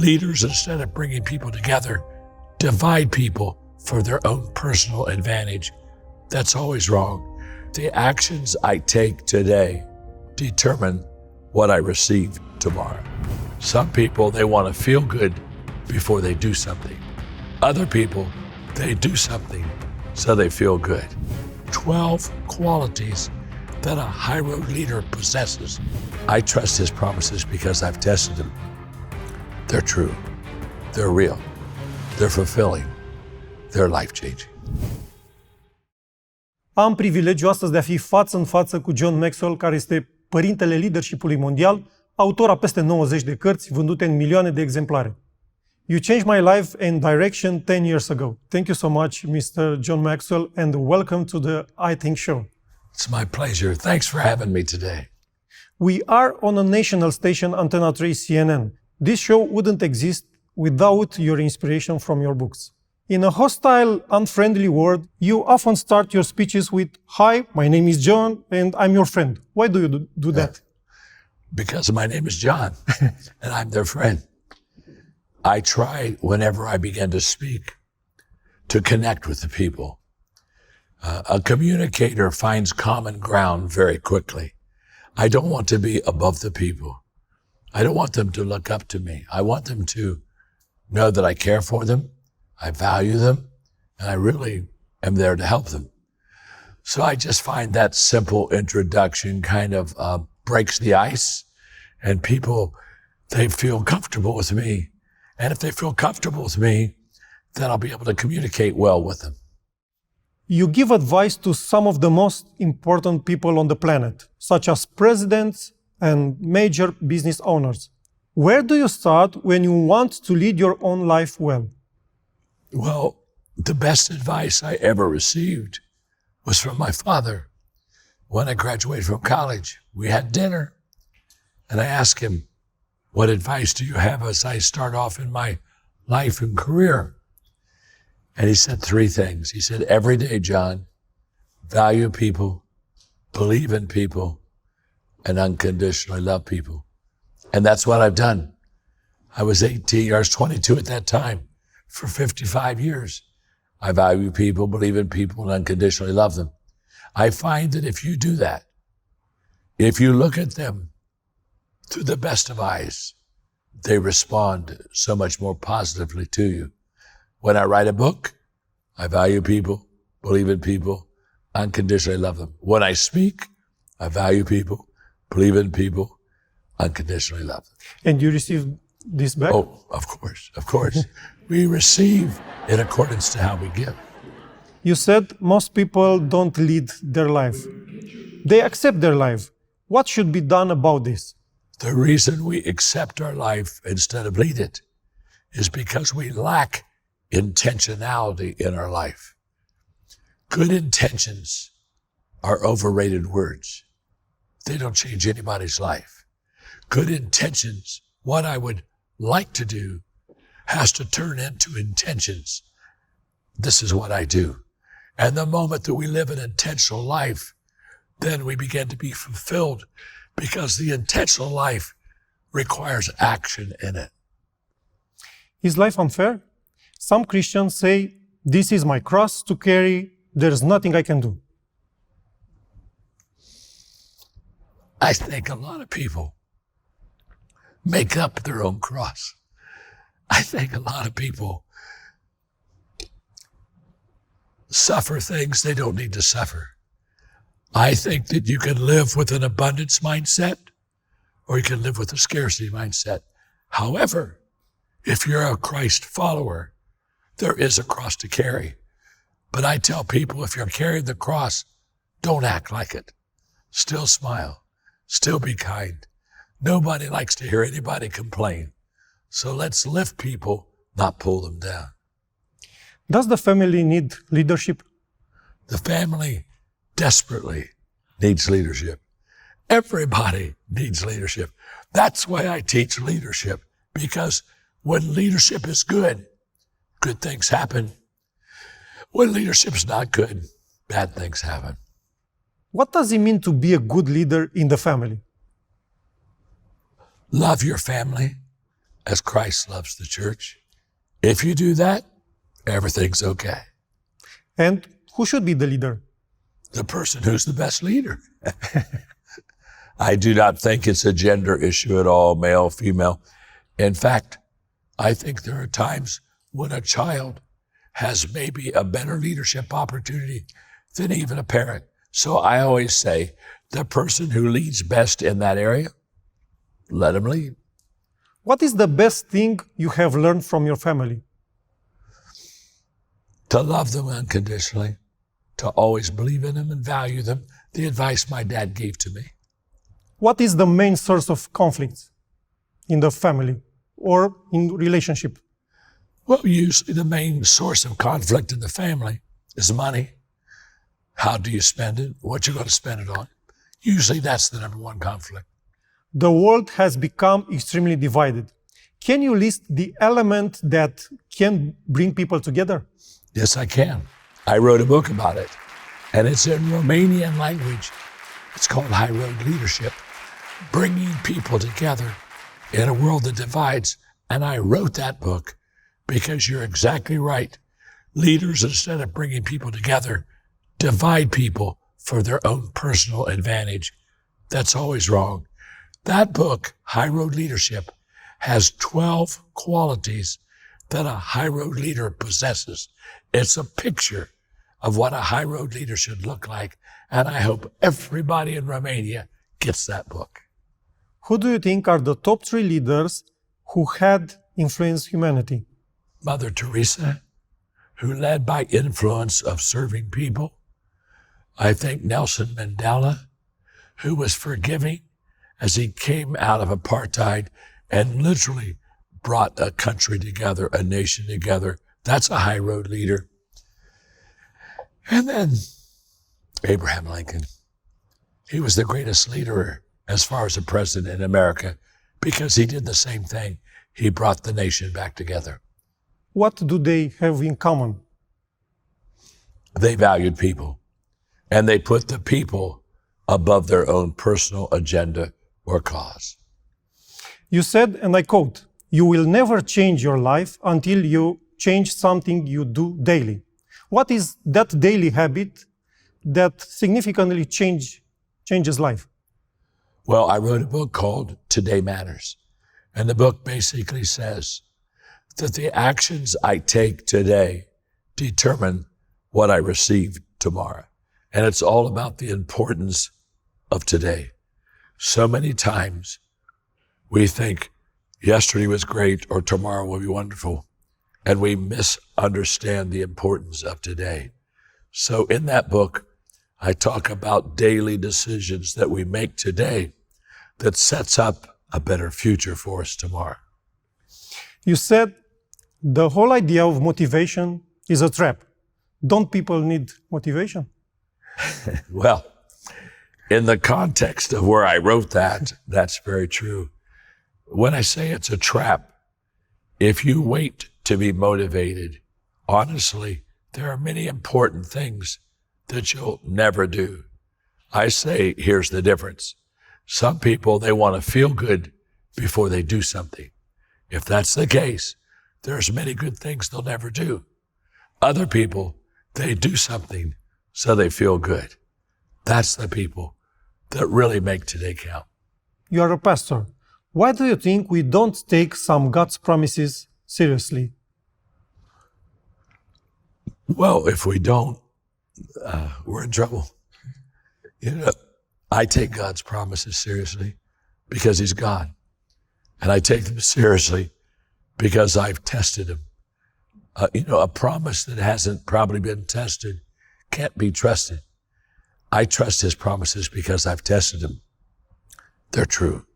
Leaders, instead of bringing people together, divide people for their own personal advantage. That's always wrong. The actions I take today determine what I receive tomorrow. Some people, they want to feel good before they do something. Other people, they do something so they feel good. 12 qualities that a high road leader possesses. I trust his promises because I've tested them. They're true, they're real, they're fulfilling, they're life-changing. Am privilegiul astăzi de a fi față în față cu John Maxwell, care este părintele leadership-ului mondial, autor a peste 90 de cărți vândute în milioane de exemplare. You changed my life and direction 10 years ago. Thank you so much, Mr. John Maxwell, and welcome to the iTHINK show. It's my pleasure. Thanks for having me today. We are on a national station, Antenna 3 CNN. This show wouldn't exist without your inspiration from your books. In a hostile, unfriendly world, you often start your speeches with, "Hi, my name is John, and I'm your friend." Why do you do that? Because my name is John, and I'm their friend. I try, whenever I begin to speak, to connect with the people. A communicator finds common ground very quickly. I don't want to be above the people. I don't want them to look up to me. I want them to know that I care for them, I value them, and I really am there to help them. So I just find that simple introduction kind of breaks the ice, and people, they feel comfortable with me. And if they feel comfortable with me, then I'll be able to communicate well with them. You give advice to some of the most important people on the planet, such as presidents and major business owners. Where do you start when you want to lead your own life well? Well, the best advice I ever received was from my father. When I graduated from college, we had dinner, and I asked him, "What advice do you have as I start off in my life and career?" And he said 3 things. He said, "Every day, John, value people, believe in people, and unconditionally love people." And that's what I've done. I was 22 at that time. For 55 years, I value people, believe in people, and unconditionally love them. I find that if you do that, if you look at them through the best of eyes, they respond so much more positively to you. When I write a book, I value people, believe in people, unconditionally love them. When I speak, I value people, believe in people, unconditionally love them. And you receive this back? Oh, of course, of course. We receive in accordance to how we give. You said most people don't lead their life. They accept their life. What should be done about this? The reason we accept our life instead of lead it is because we lack intentionality in our life. Good intentions are overrated words. They don't change anybody's life. Good intentions, what I would like to do, has to turn into intentions. This is what I do. And the moment that we live an intentional life, then we begin to be fulfilled, because the intentional life requires action in it. Is life unfair? Some Christians say, "This is my cross to carry, there's nothing I can do." I think a lot of people make up their own cross. I think a lot of people suffer things they don't need to suffer. I think that you can live with an abundance mindset, or you can live with a scarcity mindset. However, if you're a Christ follower, there is a cross to carry. But I tell people, if you're carrying the cross, don't act like it. Still smile. Still be kind. Nobody likes to hear anybody complain. So let's lift people, not pull them down. Does the family need leadership? The family desperately needs leadership. Everybody needs leadership. That's why I teach leadership, because when leadership is good, good things happen. When leadership's not good, bad things happen. What does it mean to be a good leader in the family? Love your family as Christ loves the church. If you do that, everything's okay. And who should be the leader? The person who's the best leader. I do not think it's a gender issue at all, male, female. In fact, I think there are times when a child has maybe a better leadership opportunity than even a parent. So I always say, the person who leads best in that area, let him lead. What is the best thing you have learned from your family? To love them unconditionally, to always believe in them and value them, the advice my dad gave to me. What is the main source of conflicts in the family or in relationship? Well, usually the main source of conflict in the family is money. How do you spend it? What you're going to spend it on? Usually that's the number one conflict. The world has become extremely divided. Can you list the element that can bring people together? Yes, I can. I wrote a book about it, and it's in Romanian language. It's called High Road Leadership, bringing people together in a world that divides. And I wrote that book because you're exactly right. Leaders, instead of bringing people together, divide people for their own personal advantage. That's always wrong. That book, High Road Leadership, has 12 qualities that a high road leader possesses. It's a picture of what a high road leader should look like. And I hope everybody in Romania gets that book. Who do you think are the top 3 leaders who had influenced humanity? Mother Teresa, who led by influence of serving people. I think Nelson Mandela, who was forgiving as he came out of apartheid and literally brought a country together, a nation together. That's a high road leader. And then Abraham Lincoln. He was the greatest leader as far as a president in America because he did the same thing. He brought the nation back together. What do they have in common? They valued people, and they put the people above their own personal agenda or cause. You said, and I quote, "You will never change your life until you change something you do daily." What is that daily habit that significantly changes life? Well, I wrote a book called Today Matters. And the book basically says that the actions I take today determine what I receive tomorrow. And it's all about the importance of today. So many times we think yesterday was great or tomorrow will be wonderful, and we misunderstand the importance of today. So in that book, I talk about daily decisions that we make today that sets up a better future for us tomorrow. You said the whole idea of motivation is a trap. Don't people need motivation? Well, in the context of where I wrote that, that's very true. When I say it's a trap, if you wait to be motivated, honestly, there are many important things that you'll never do. I say, here's the difference. Some people, they want to feel good before they do something. If that's the case, there's many good things they'll never do. Other people, they do something so they feel good. That's the people that really make today count. You are a pastor. Why do you think we don't take some God's promises seriously? Well, if we don't, we're in trouble. You know, I take God's promises seriously because He's God. And I take them seriously because I've tested them. A promise that hasn't probably been tested can't be trusted. I trust His promises because I've tested them. They're true.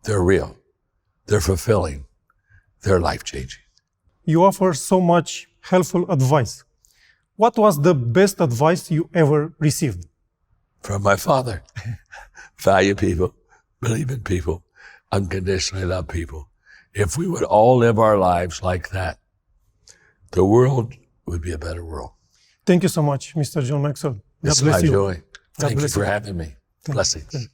They're real. They're fulfilling. They're life-changing. You offer so much helpful advice. What was the best advice you ever received? From my father. Value people, believe in people, unconditionally love people. If we would all live our lives like that, the world would be a better world. Thank you so much, Mr. John Maxwell. It's my joy. Thank you for having me. Blessings.